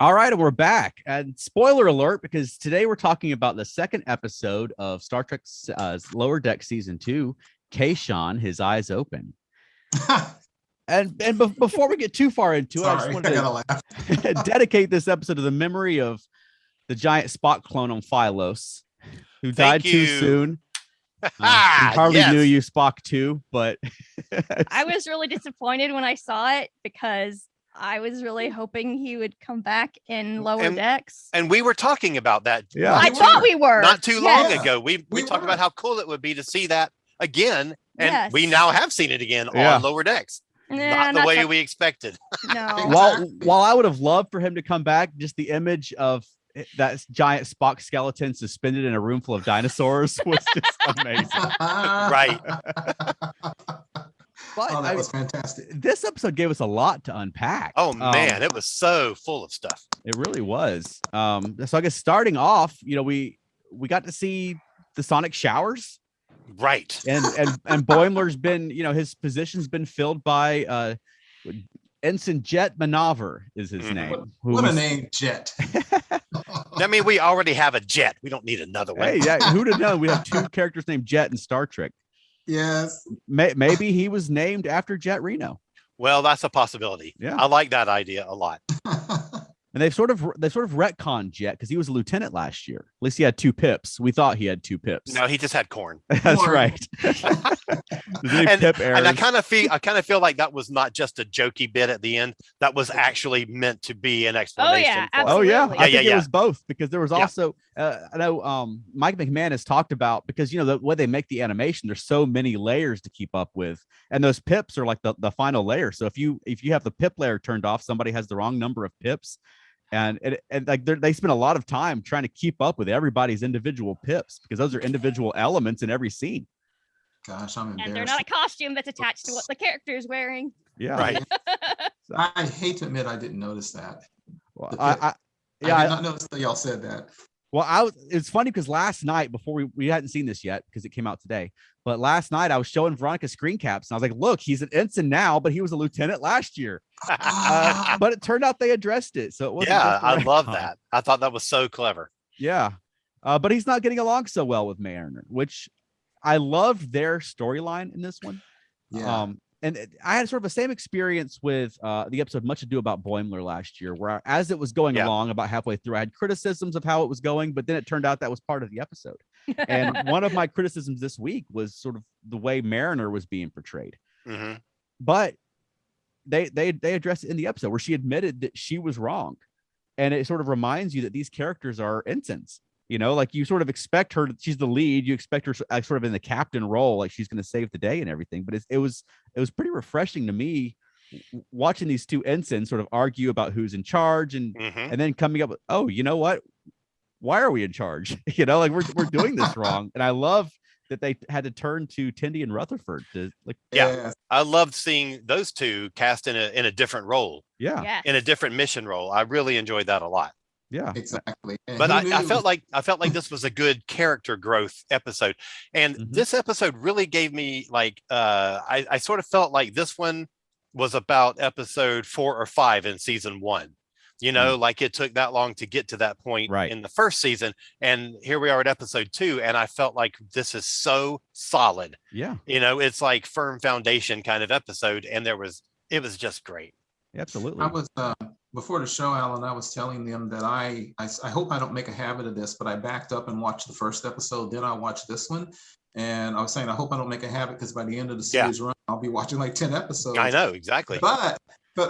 All right, and we're back. And spoiler alert, because today we're talking about the second episode of Star Trek Lower Deck Season 2, Kayshon, His Eyes Open. Before we get too far into it, I just wanted to dedicate this episode to the memory of the giant Spock clone on Phylos, who died too soon. We hardly knew you, Spock, too, but I was really disappointed when I saw it because I was really hoping he would come back in Lower Decks. And we were talking about that. Yeah. I thought we were. Not too long ago. We talked about how cool it would be to see that again. And we now have seen it again on Lower Decks. Not the way we expected. No. While I would have loved for him to come back, just the image of that giant Spock skeleton suspended in a room full of dinosaurs was just amazing. Right. But, that was fantastic. This episode gave us a lot to unpack. Oh man, it was so full of stuff. It really was. So I guess starting off, we got to see the sonic showers. Right. And Boimler's been, his position's been filled by Ensign Jet Manaver is his name. What a name, Jet. I mean, we already have a Jet. We don't need another one. Hey, yeah, who'd have known? We have two characters named Jet in Star Trek. Yes. Maybe he was named after Jet Reno. Well, that's a possibility. Yeah. I like that idea a lot. And they've sort of retconned Jet because he was a lieutenant last year. At least he had 2 pips. We thought he had 2 pips. No, he just had corn. That's right. And I kind of feel like that was not just a jokey bit at the end. That was actually meant to be an explanation. Oh yeah, Oh absolutely. yeah. I think it was both, because there was also I know Mike McMahon has talked about, because the way they make the animation, there's so many layers to keep up with, and those pips are like the final layer. So if you have the pip layer turned off, somebody has the wrong number of pips. And like they spend a lot of time trying to keep up with everybody's individual pips, because those are individual elements in every scene. Gosh, I'm embarrassed. And they're not a costume that's attached to what the character is wearing. Yeah, right. I hate to admit I didn't notice that. Well, I did not notice that y'all said that. Well, it's funny because last night, before we hadn't seen this yet because it came out today, but last night I was showing Veronica screen caps and I was like, look, he's an ensign now, but he was a lieutenant last year. But it turned out they addressed it. So it wasn't I love that. I thought that was so clever. Yeah. But he's not getting along so well with Mariner, which I loved their storyline in this one. Yeah. And I had sort of the same experience with the episode Much Ado About Boimler last year, where as it was going along, about halfway through, I had criticisms of how it was going, but then it turned out that was part of the episode. And one of my criticisms this week was sort of the way Mariner was being portrayed. Mm-hmm. But they addressed it in the episode where she admitted that she was wrong. And it sort of reminds you that these characters are ensigns. Like you sort of expect her, she's the lead, you expect her sort of in the captain role, like she's going to save the day and everything. But it was pretty refreshing to me watching these 2 ensigns sort of argue about who's in charge and then coming up with, oh, you know what? Why are we in charge? Like we're doing this wrong. And I love that they had to turn to Tendi and Rutherford to like. Yeah. I loved seeing those 2 cast in a different role. Yeah. In a different mission role. I really enjoyed that a lot. Yeah, exactly. But I felt like this was a good character growth episode, and this episode really gave me like I sort of felt like this one was about episode 4 or 5 in season 1. Like it took that long to get to that point in the first season, and here we are at episode 2, and I felt like this is so solid. Yeah, it's like firm foundation kind of episode, and it was just great. Absolutely. I was before the show, Alan, I was telling them that I hope I don't make a habit of this, but I backed up and watched the first episode, then I watched this one. And I was saying, I hope I don't make a habit, because by the end of the series run, I'll be watching like 10 episodes. I know, exactly. But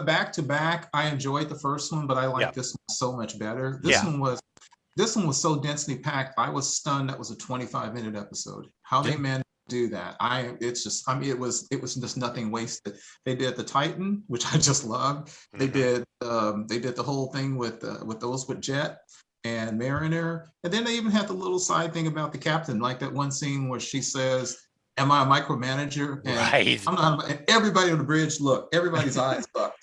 back to back, I enjoyed the first one, but I like this one so much better. This one was so densely packed. I was stunned that was a 25-minute episode. How they managed do that. It was just nothing wasted. They did the Titan, which I just loved. They did the whole thing with Jet and Mariner, and then they even had the little side thing about the captain, like that one scene where she says, "Am I a micromanager?" And right. I'm not. And everybody on the bridge, look, everybody's eyes up.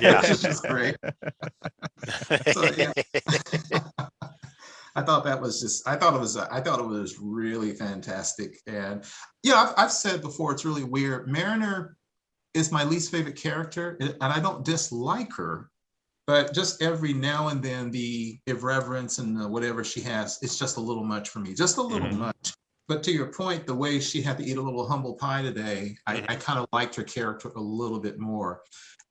Yeah, it's just great. So, yeah. I thought it was really fantastic. And I've said before, it's really weird. Mariner is my least favorite character, and I don't dislike her, But just every now and then, the irreverence and whatever she has, it's just a little much for me, just a little much. But to your point, the way she had to eat a little humble pie today, I kind of liked her character a little bit more.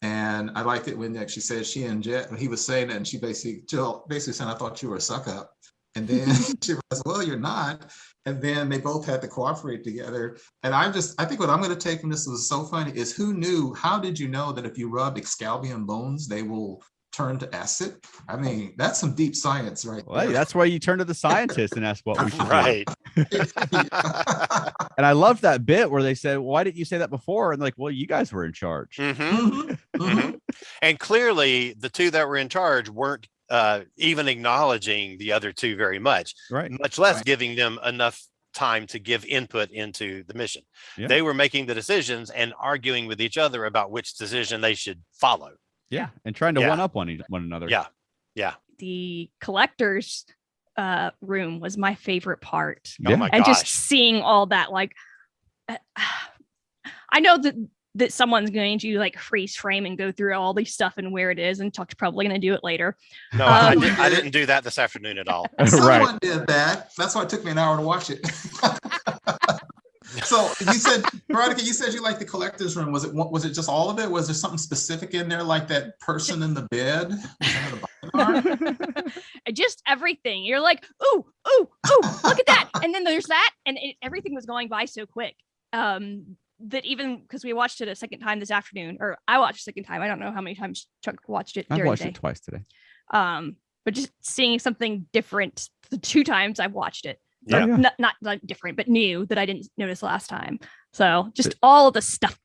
And I liked it when she said she and Jet, when he was saying that, and she basically said, I thought you were a suck up. And then she was, well, you're not. And then they both had to cooperate together. And I think what I'm going to take from this was so funny is how did you know that if you rub Excalbian bones, they will turn to acid? I mean, that's some deep science right there. That's why you turn to the scientist and ask what we should do. And I love that bit where they said, why didn't you say that before? And like, well, you guys were in charge. And clearly the two that were in charge weren't even acknowledging the other two very much, much less giving them enough time to give input into the mission. They were making the decisions and arguing with each other about which decision they should follow. And trying to one up one another. The collector's room was my favorite part. Oh my and gosh. just seeing all that, like, I know that someone's going to like freeze frame and go through all these stuff and where it is, and Chuck's probably going to do it later. No, I didn't do that this afternoon at all. Someone did that. That's why it took me an hour to watch it. So you said, Veronica, you liked the collector's room. Was it just all of it? Was there something specific in there, like that person in the bed? Just everything. You're like, ooh, look at that. And then there's that. And everything was going by so quick. That even because we watched it a second time this afternoon, or I watched a second time. I don't know how many times Chuck watched it. I've watched it twice today. But just seeing something different the 2 times I've watched it. Yeah. Not like different, but new that I didn't notice last time. So just all of the stuff.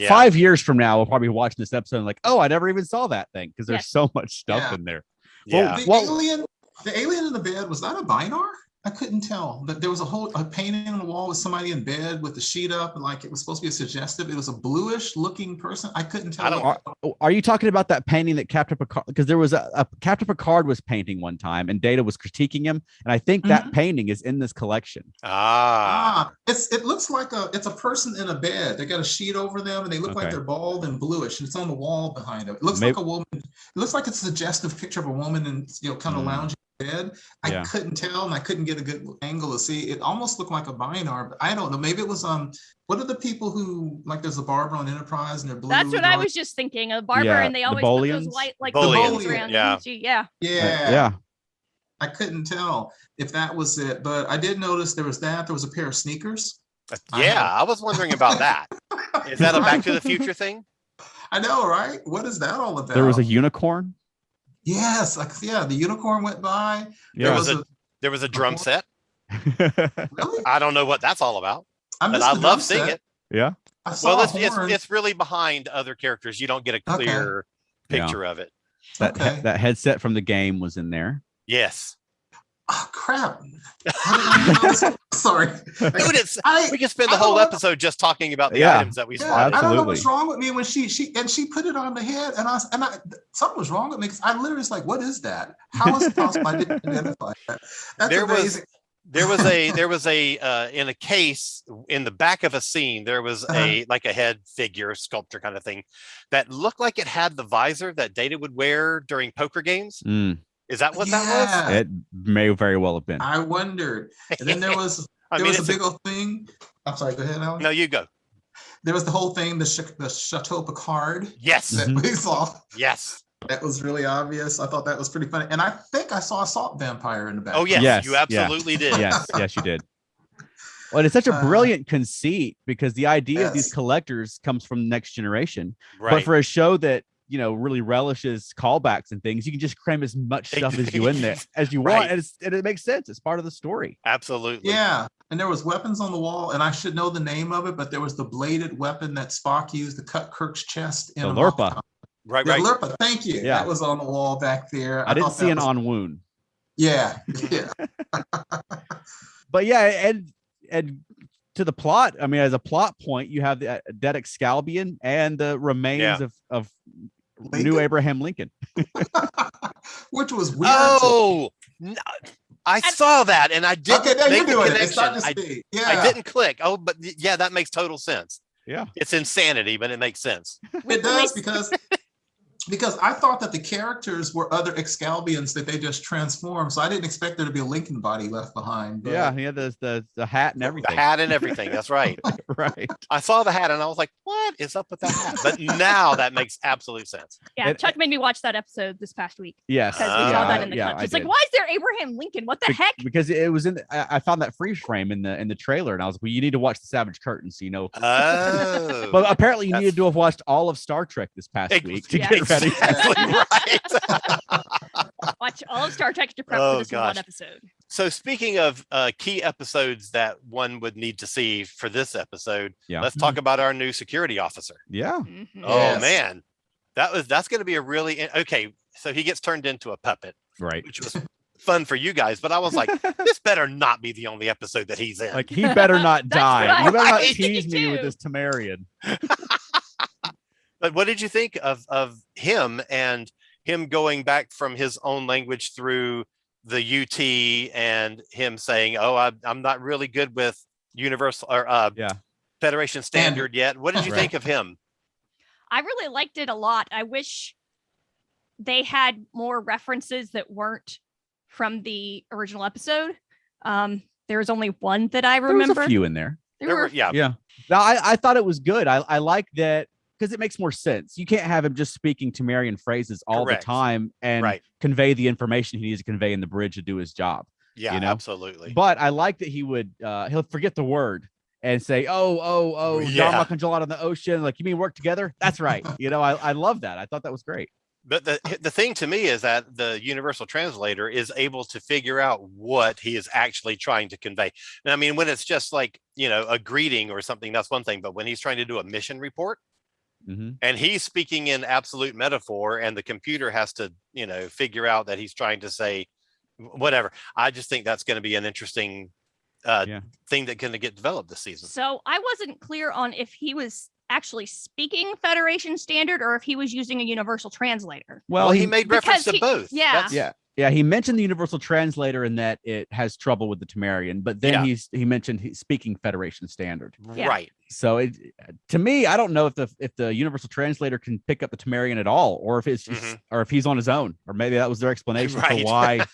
5 years from now, we'll probably be watching this episode and like, oh, I never even saw that thing because there's so much stuff in there. Yeah. The alien in the bed, was that a Binar? I couldn't tell. But there was a painting on the wall with somebody in bed with the sheet up, and like it was supposed to be a suggestive. It was a bluish looking person. I couldn't tell. Are you talking about that painting that Captain Picard? Because there was a Captain Picard was painting one time, and Data was critiquing him, and I think that painting is in this collection. It looks like it's a person in a bed. They got a sheet over them, and they look like they're bald and bluish, and it's on the wall behind them. It looks like a woman. It looks like it's a suggestive picture of a woman, and kind of lounging. Bed. I couldn't tell, and I couldn't get a good angle to see. It almost looked like a Binar, but I don't know. Maybe it was what are the people who, like, there's a barber on Enterprise and they're blue? That's what I was just thinking. A barber, and they always put those white like Bolians around. Yeah. I couldn't tell if that was it, but I did notice there was a pair of sneakers. I was wondering about that. Is that a Back to the Future thing? I know, right? What is that all about? There was a unicorn. Yes, the unicorn went by. Yeah. There was a drum set. Really? I don't know what that's all about, but I love seeing it. Yeah. It's really behind other characters. You don't get a clear picture of it. That headset from the game was in there. Yes. Oh crap! Sorry, dude. We could spend the whole episode just talking about the items that we spotted. I don't know what's wrong with me when she put it on the head, and I something was wrong with me because I literally was like, "What is that? How is it possible I didn't identify that?" That's amazing. There was a in a case in the back of a scene. There was a head figure sculpture kind of thing that looked like it had the visor that Data would wear during poker games. Is that what that was? It may very well have been. I wondered. And then there was a big old thing. I'm sorry, go ahead, Alan. No, you go. There was the whole thing, the Chateau Picard. Yes. That we saw. Yes. That was really obvious. I thought that was pretty funny. And I think I saw a salt vampire in the back. Oh, yes. You absolutely did. Yes, you did. Well, it's such a brilliant conceit because the idea of these collectors comes from the Next Generation. Right. But for a show that really relishes callbacks and things, you can just cram as much stuff as you want, and it makes sense. It's part of the story. Absolutely. Yeah. And there was weapons on the wall, and I should know the name of it, but there was the bladed weapon that Spock used to cut Kirk's chest in the Lurpa. Right. Lurpa. Thank you. Yeah. That was on the wall back there. I didn't see an on wound. Yeah. But and to the plot, I mean, as a plot point, you have the dead Excalbian and the remains of New Abraham Lincoln. Which was weird. Oh, no, I saw that and I didn't. Okay, now you're doing it. It's not just me. Yeah. I didn't click. Oh, but that makes total sense. Yeah. It's insanity, but it makes sense. It does because because I thought that the characters were other Excalbians that they just transformed. So I didn't expect there to be a Lincoln body left behind. But... Yeah, he had the hat and everything. The hat and everything. That's right. Right. I saw the hat and I was like, what is up with that hat? But now that makes absolute sense. Yeah, Chuck made me watch that episode this past week. Yes. Because we saw that in the yeah, clip. It's like, why is there Abraham Lincoln? What the heck? Because it was I found that freeze frame in the trailer, and I was like, well, you need to watch the Savage Curtain, so you know. Oh. But apparently you needed to have watched all of Star Trek this past week to get ready. Exactly right. Watch all of Star Trek to prep for this one episode. So speaking of key episodes that one would need to see for this episode, let's talk about our new security officer. Yeah. Mm-hmm. Oh man, that's going to be a really okay. So he gets turned into a puppet, right? Which was fun for you guys, but I was like, this better not be the only episode that he's in. Like he better not die. Right. You better not tease me with this Temerian. But what did you think of him and him going back from his own language through the UT and him saying, "Oh, I'm not really good with Universal or Federation Standard yet." What did you think of him? I really liked it a lot. I wish they had more references that weren't from the original episode. There was only one that I remember. There was a few in there. There were. Yeah. No, I thought it was good. I like that. Because it makes more sense. You can't have him just speaking Temerian phrases all the time and convey the information he needs to convey in the bridge to do his job. Yeah, you know? Absolutely. But I like that he would he'll forget the word and say, Dharma congealed in the ocean. Like, you mean work together? That's right. You know, I love that. I thought that was great. But the thing to me is that the universal translator is able to figure out what he is actually trying to convey. And I mean, when it's just like, a greeting or something, that's one thing. But when he's trying to do a mission report, and he's speaking in absolute metaphor, and the computer has to, figure out that he's trying to say whatever. I just think that's going to be an interesting thing that's going to get developed this season. So I wasn't clear on if he was actually speaking Federation Standard or if he was using a universal translator. Well, he made reference to both. Yeah, he mentioned the universal translator in that it has trouble with the Temerian, but then he mentioned he's speaking Federation Standard. Right. So to me, I don't know if the universal translator can pick up the Temerian at all, or if it's just, or if he's on his own, or maybe that was their explanation for why,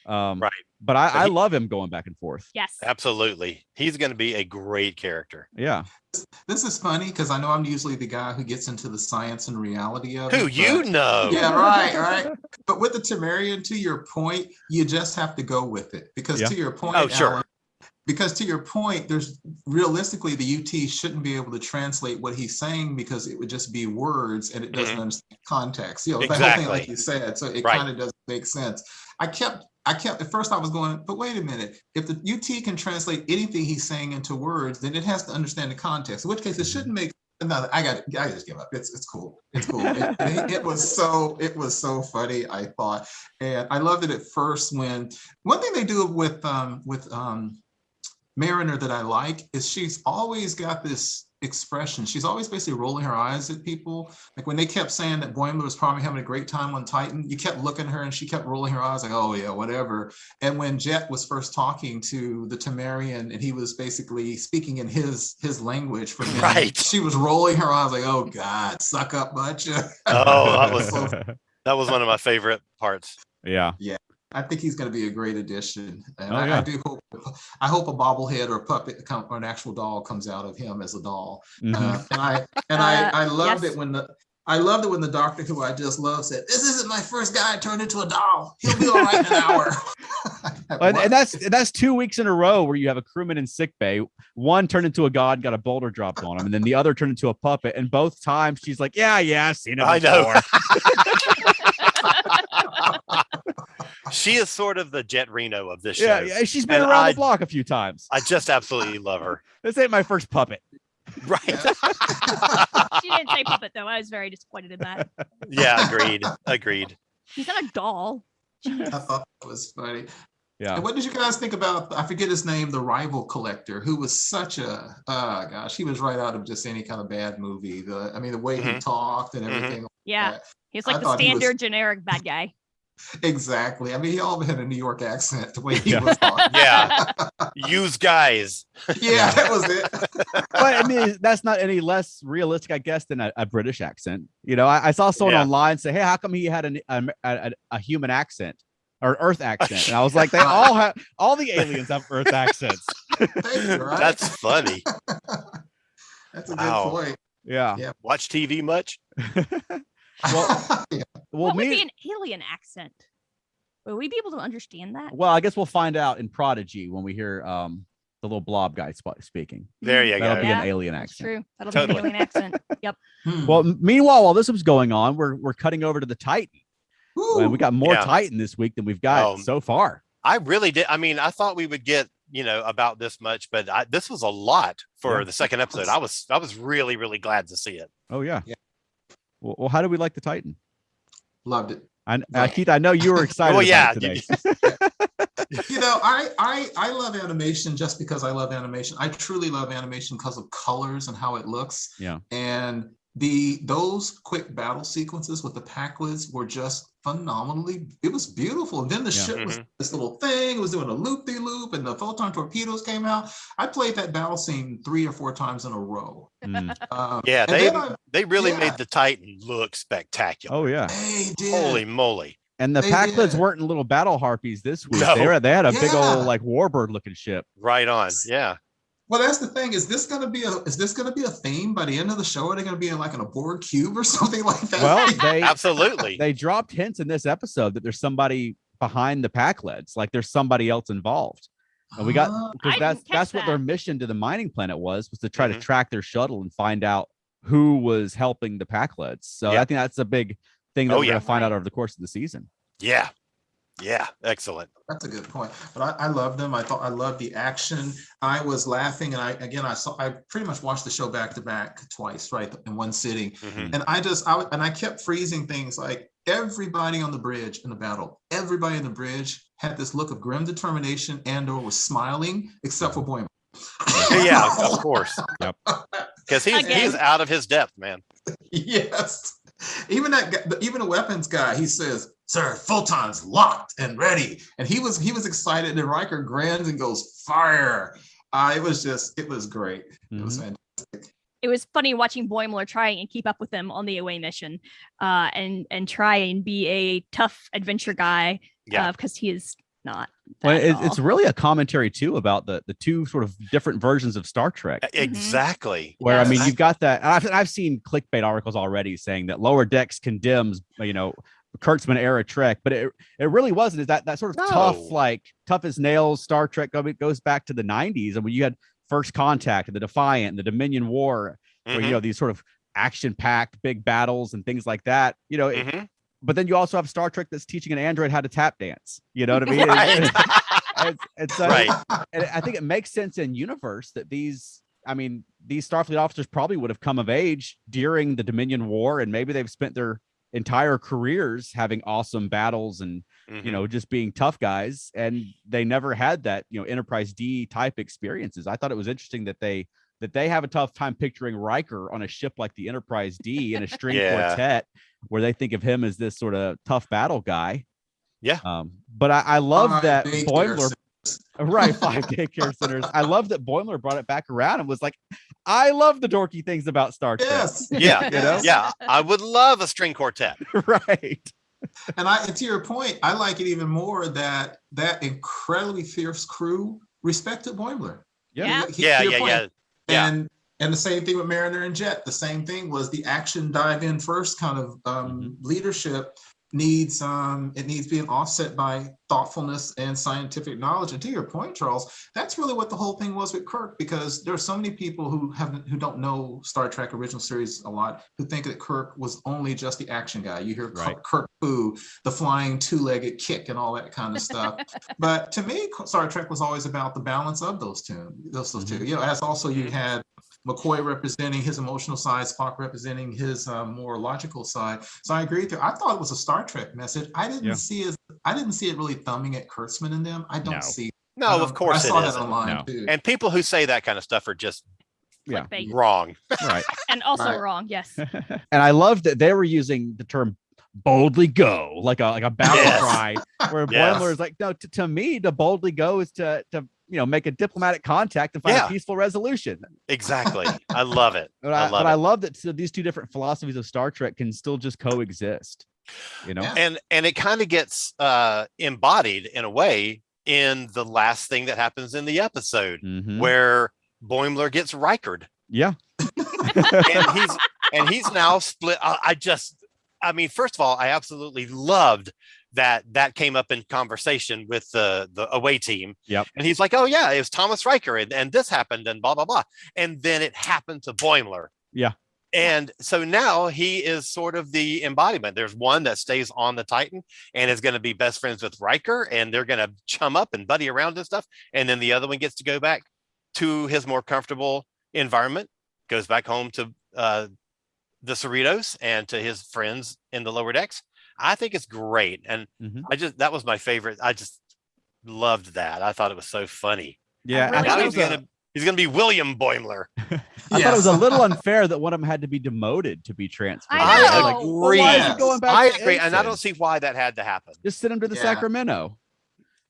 right. But I love him going back and forth. Yes, absolutely. He's going to be a great character. Yeah. This is funny because I know I'm usually the guy who gets into the science and reality of it. Yeah, right. But with the Temerian, to your point, you just have to go with it because to your point, Alan, because to your point, there's realistically the UT shouldn't be able to translate what he's saying because it would just be words and it doesn't understand context. The whole thing, like you said, so it kind of doesn't make sense. I kept at first I was going, but wait a minute. If the UT can translate anything he's saying into words, then it has to understand the context. In which case, it shouldn't make. No, I just give up. It's cool. It's cool. It was so funny. I thought, and I loved it at first when one thing they do with Mariner that I like is she's always got this expression. She's always basically rolling her eyes at people. Like when they kept saying that Boimler was probably having a great time on Titan, you kept looking at her and she kept rolling her eyes like, oh yeah, whatever. And when Jet was first talking to the Temerian and he was basically speaking in his language for him, she was rolling her eyes like, oh God, suck up much. That was one of my favorite parts. Yeah. I think he's going to be a great addition, and I do hope. I hope a bobblehead or a puppet or an actual doll comes out of him as a doll. I loved it when the Doctor, who I just love, said, "This isn't my first guy turned into a doll. He'll be all right in an hour." and that's 2 weeks in a row where you have a crewman in sickbay. One turned into a god, got a boulder dropped on him, and then the other turned into a puppet. And both times she's like, "Yeah, I've seen it before." I know. She is sort of the Jet Reno of this show. Yeah, she's been around the block a few times. I just absolutely love her. This ain't my first puppet. Right. She didn't say puppet, though. I was very disappointed in that. Yeah, agreed. She's not a doll. I thought that was funny. Yeah. And what did you guys think about, I forget his name, the rival collector, who was such a, he was right out of just any kind of bad movie. The way he talked and everything. Yeah. He's like the standard generic bad guy. Exactly. I mean, he all had a New York accent the way he was talking. Yeah. Use guys. Yeah, that was it. But I mean, that's not any less realistic, I guess, than a British accent. You know, I saw someone online say, "Hey, how come he had a human accent or Earth accent?" And I was like, "They all have, all the aliens have Earth accents." Right? That's funny. That's a good point. Yeah. Watch TV much? Well, what would be an alien accent? Will we be able to understand that? Well, I guess we'll find out in Prodigy when we hear the little blob guy speaking. There you That'll go. be an alien That's accent. true. That'll be an alien accent. Yep. Well, meanwhile, while this was going on, we're cutting over to the Titan. And we got more Titan this week than we've got so far. I really did. I mean, I thought we would get, about this much, but this was a lot for the second episode. I was really, really glad to see it. Oh, yeah. Well, how do we like the Titan? Loved it. Keith, I know you were excited about it today. I love animation just because I love animation. I truly love animation because of colors and how it looks. Yeah. And those quick battle sequences with the Packlids were just phenomenally. It was beautiful. And then the ship was this little thing. It was doing a loop-de-loop, and the photon torpedoes came out. I played that battle scene 3 or 4 times in a row. They really made the Titan look spectacular. Oh yeah, they did. Holy moly! And the Packlids weren't in little battle harpies this week. No. They had a big old like warbird looking ship. Right on. Yeah. Well, that's the thing. Is this going to be a theme by the end of the show? Are they going to be in like an Borg cube or something like that? Well, absolutely. They dropped hints in this episode that there's somebody behind the Packlids, like there's somebody else involved. And we got because that's what their mission to the mining planet was to try to track their shuttle and find out who was helping the Packlids. So I think that's a big thing that we're going to find out over the course of the season. Yeah. Yeah, excellent. That's a good point. But I loved them. I loved the action. I was laughing, and I pretty much watched the show back to back twice, right, in one sitting. And I kept freezing things like everybody on the bridge in the battle. Everybody in the bridge had this look of grim determination and/or was smiling, except for Boimler. Yeah, of course. Yep. Because he's out of his depth, man. Yes. Even the weapons guy, he says, "Sir, photon's locked and ready." And he was excited, and Riker grins and goes, "Fire." It was great. It was fantastic. It was funny watching Boimler try and keep up with them on the away mission, and try and be a tough adventure guy, because he is not. Well, it's really a commentary too about the two sort of different versions of Star Trek. Exactly. Where I mean, you've got that. I've seen clickbait articles already saying that Lower Decks condemns, Kurtzman era Trek, but it really wasn't. Is that sort of tough as nails Star Trek goes back to the 90s, and when you had First Contact and the Defiant and the Dominion War, where these sort of action-packed big battles and things like that. But then you also have Star Trek that's teaching an android how to tap dance. You know what I mean? Right. And I think it makes sense in universe that these Starfleet officers probably would have come of age during the Dominion War, and maybe they've spent their entire careers having awesome battles and just being tough guys, and they never had that Enterprise D type experiences. I thought it was interesting that they have a tough time picturing Riker on a ship like the Enterprise D in a string quartet, where they think of him as this sort of tough battle guy. Yeah. But I love that Boimler, right? 5 daycare centers. I love that Boimler brought it back around and was like, I love the dorky things about Star Trek. Yes. Yeah. Yeah. I would love a string quartet. Right. And to your point, I like it even more that incredibly fierce crew respected Boimler. Yeah. And the same thing with Mariner and Jet. The same thing was the action dive in first kind of leadership needs being offset by thoughtfulness and scientific knowledge. And to your point, Charles, that's really what the whole thing was with Kirk, because there are so many people who don't know Star Trek original series a lot, who think that Kirk was only just the action guy. You hear Kirk Fu, the flying 2-legged kick and all that kind of stuff. But to me, Star Trek was always about the balance of those two. As also you had McCoy representing his emotional side, Spock representing his more logical side. So I agree with you. I thought it was a Star Trek message. I didn't see it really thumbing at Kurtzman and them. I don't see. No, of course I saw that online too. And people who say that kind of stuff are just clickbait. Wrong. Right. And also wrong. Yes. And I love that they were using the term boldly go, like a battle Yes. cry, where Yes. Boimler is like, no, to me, to boldly go is to make a diplomatic contact and find a peaceful resolution. Exactly. I love it. I love that these two different philosophies of Star Trek can still just coexist. And it kind of gets embodied in a way in the last thing that happens in the episode, where Boimler gets Rikered. Yeah. and he's now split. I mean, first of all, I absolutely loved that came up in conversation with the away team. Yep. And he's like, oh yeah, it was Thomas Riker and this happened and blah, blah, blah. And then it happened to Boimler. Yeah. And so now he is sort of the embodiment. There's one that stays on the Titan and is going to be best friends with Riker, and they're going to chum up and buddy around and stuff. And then the other one gets to go back to his more comfortable environment, goes back home to the Cerritos and to his friends in the lower decks. I think it's great. And that was my favorite. I just loved that. I thought it was so funny. Yeah. He's going to be William Boimler. I thought it was a little unfair that one of them had to be demoted to be transferred. I agree. Why is he going back I to agree. Ensign? And I don't see why that had to happen. Just send him to the Sacramento.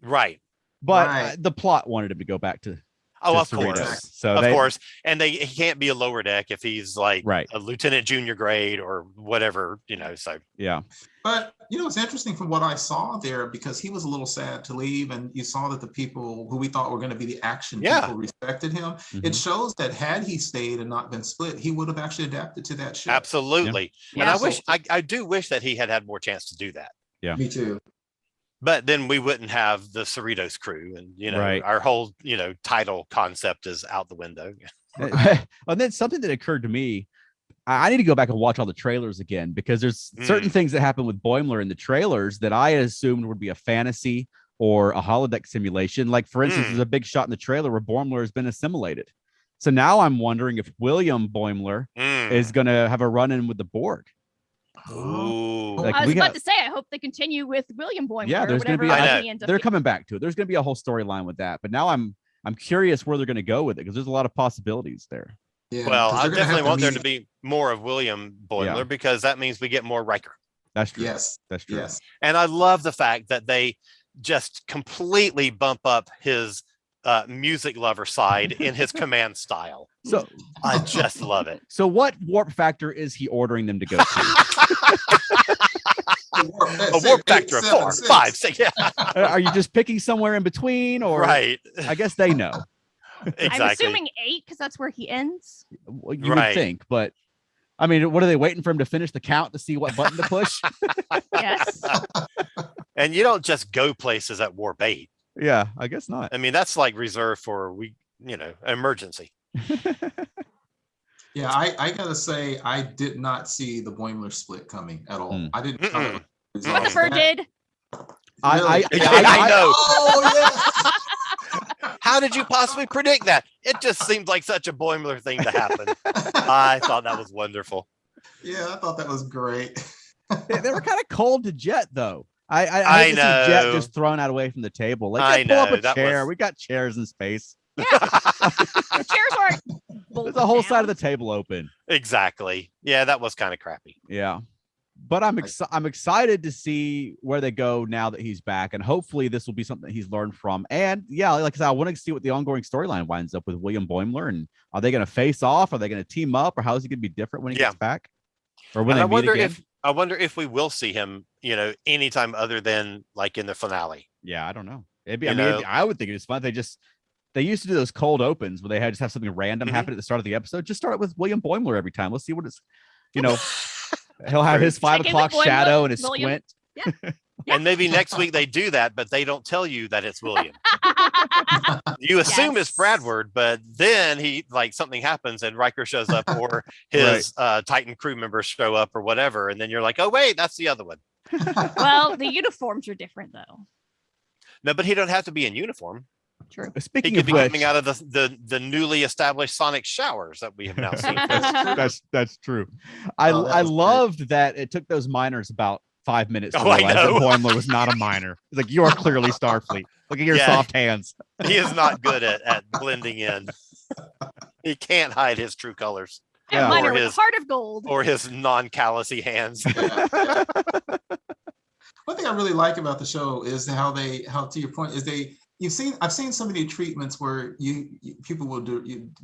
Right. But the plot wanted him to go back to of Cerritos. course. So of course. And he can't be a lower deck if he's like right. a lieutenant junior grade or whatever, so. Yeah. But, it's interesting from what I saw there, because he was a little sad to leave, and you saw that the people who we thought were going to be the action people respected him. It shows that had he stayed and not been split, he would have actually adapted to that ship. Absolutely. Yeah. And I do wish that he had more chance to do that. Yeah. Me too. But then we wouldn't have the Cerritos crew, and right. our whole title concept is out the window. And then something that occurred to me, I need to go back and watch all the trailers again, because there's certain things that happen with Boimler in the trailers that I assumed would be a fantasy or a holodeck simulation. Like, for instance, there's a big shot in the trailer where Boimler has been assimilated. So now I'm wondering if William Boimler is going to have a run-in with the Borg. Ooh. I was about to say, I hope they continue with William Boimler. Yeah, there's going to be. They're coming back to it. There's going to be a whole storyline with that. But now I'm curious where they're going to go with it, because there's a lot of possibilities there. Yeah, well, I definitely want there to be more of William Boimler, because that means we get more Riker. That's true. Yes, that's true. Yes. And I love the fact that they just completely bump up his music lover side in his command style. So I just love it. So what warp factor is he ordering them to go to? A warp factor of 4, 5, 6. Yeah. Are you just picking somewhere in between, or right? I guess they know. Exactly. I'm assuming 8, because that's where he ends. Well, you would think, but I mean, what are they waiting for him to finish the count to see what button to push? Yes. And you don't just go places at warp 8. Yeah, I guess not. I mean, that's like reserved for emergency. Yeah, I gotta say, I did not see the Boimler split coming at all. I didn't. Christopher did. I know. Oh yeah. How did you possibly predict that? It just seemed like such a Boimler thing to happen. I thought that was wonderful. Yeah, I thought that was great. They were kind of cold to Jet, though. I know. See Jet just thrown out away from the table. Like, pull up a chair. We got chairs in space. Yeah. The chairs aren't. There's a whole side of the table open. Exactly. Yeah, that was kind of crappy. Yeah. But I'm excited to see where they go now that he's back, and hopefully this will be something that he's learned from. And yeah, like I said, I want to see what the ongoing storyline winds up with William Boimler, and are they going to face off? Are they going to team up, or how is he going to be different when he gets back? Or when I wonder if we will see him, anytime other than like in the finale. Yeah, I don't know. I would think it's fun. They used to do those cold opens where they had just have something random happen at the start of the episode. Just start it with William Boimler every time. Let's see what it's, he'll have his 5 o'clock shadow and his William. squint. Yeah. And maybe next week they do that, but they don't tell you that it's William. You assume it's Bradward, but then something happens and Riker shows up, or his Titan crew members show up, or whatever, and then you're like, oh wait, that's the other one. Well, the uniforms are different though. No, but he don't have to be in uniform. True. Speaking he could of be which, coming out of the newly established sonic showers that we have now seen. that's true. I loved that it took those miners about 5 minutes to I realize know. that Boimler was not a miner. It's like, you are clearly Starfleet. Look at your soft hands. He is not good at blending in. He can't hide his true colors. Yeah. Miner with a heart of gold. Or his non-callousy hands. one thing I really like about the show is how to your point, is I've seen so many treatments where people will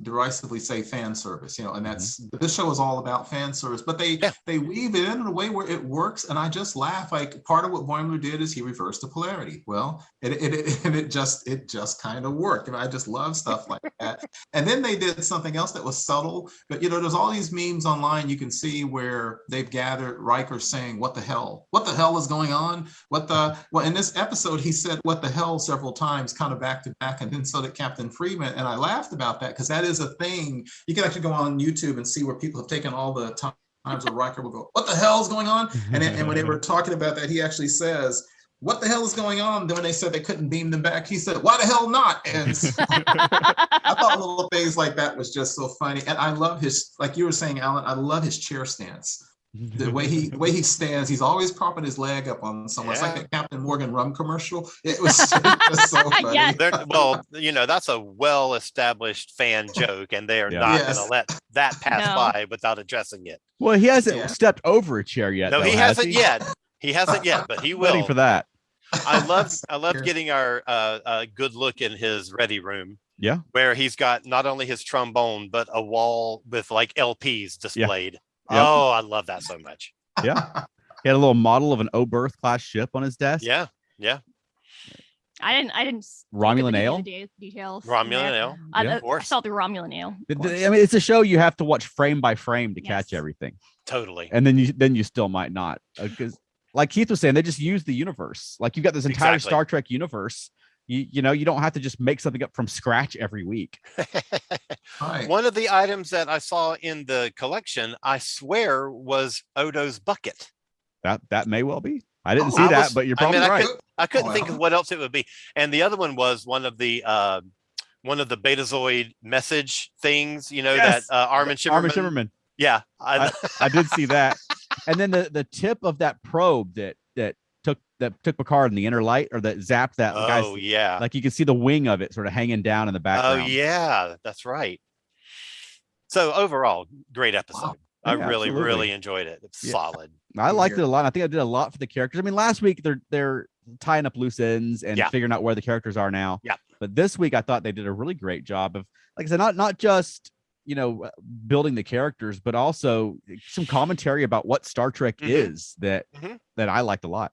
derisively say fan service, and that's this show is all about fan service, but they weave it in a way where it works, and I just laugh. Like, part of what Boimler did is he reversed the polarity. Well, it just kind of worked. I just love stuff like that. And then they did something else that was subtle, but there's all these memes online you can see where they've gathered Riker saying, "What the hell? What the hell is going on? Well, in this episode he said "what the hell" several times, kind of back to back, and then so did Captain Freeman, and I laughed about that because that is a thing. You can actually go on YouTube and see where people have taken all the times where Riker will go, "What the hell is going on?" And when they were talking about that, he actually says, "What the hell is going on?" Then when they said they couldn't beam them back, he said, "Why the hell not?" And I thought little things like that was just so funny. And I love his, like you were saying, Alan, I love his chair stance. The way he stands, he's always propping his leg up on someone. It's like that Captain Morgan rum commercial. It was just so funny. Yes. Well, that's a well-established fan joke, and they are not going to let that pass by without addressing it. Well, he hasn't stepped over a chair yet. No, though, he hasn't yet. He hasn't yet, but he will. Waiting for that. I loved getting our good look in his ready room. Yeah, where he's got not only his trombone but a wall with like LPs displayed. Yeah. Oh, I love that so much. Yeah. He had a little model of an Oberth class ship on his desk. Yeah. Yeah. I didn't Romulan ale details. Romulan ale. I saw the Romulan ale. I mean, it's a show you have to watch frame by frame to catch everything. Totally. And then you still might not, because like Keith was saying, they just use the universe. Like, you've got this entire Star Trek universe. You don't have to just make something up from scratch every week. Right. One of the items that I saw in the collection, I swear, was Odo's bucket. That may well be. I didn't see that, but you're probably right. I couldn't think of what else it would be. And the other one was one of the Betazoid message things, that Armin Shimmerman. Yeah, I did see that. And then the tip of that probe that took Picard in the inner light, or that zapped that guy's. Oh yeah, like you can see the wing of it sort of hanging down in the background. Oh yeah, that's right. So overall, great episode. Wow. I really enjoyed it. It's solid. I liked it a lot. I think I did a lot for the characters. I mean, last week they're tying up loose ends and figuring out where the characters are now. Yeah. But this week I thought they did a really great job of, like I said, not just building the characters, but also some commentary about what Star Trek is that I liked a lot.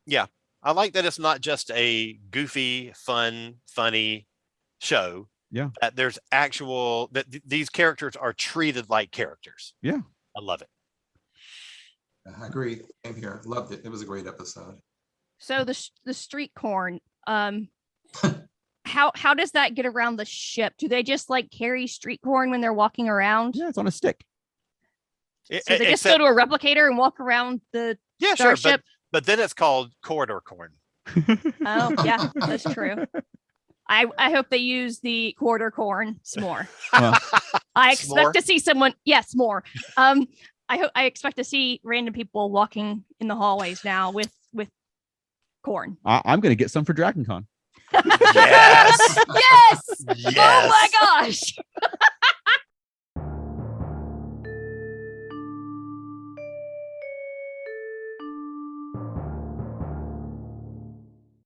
Yeah, I like that it's not just a goofy, funny show. Yeah, that there's that these characters are treated like characters. Yeah, I love it. I agree. Same here. Loved it. It was a great episode. So the street corn, how does that get around the ship? Do they just like carry street corn when they're walking around? Yeah, it's on a stick. So they just go to a replicator and walk around the starship. But then it's called corridor corn. Oh, yeah, that's true. I hope they use the corridor corn some more. I expect to see someone. Yes, more. I expect to see random people walking in the hallways now with corn. I'm going to get some for DragonCon. Yes. Yes. Oh my gosh.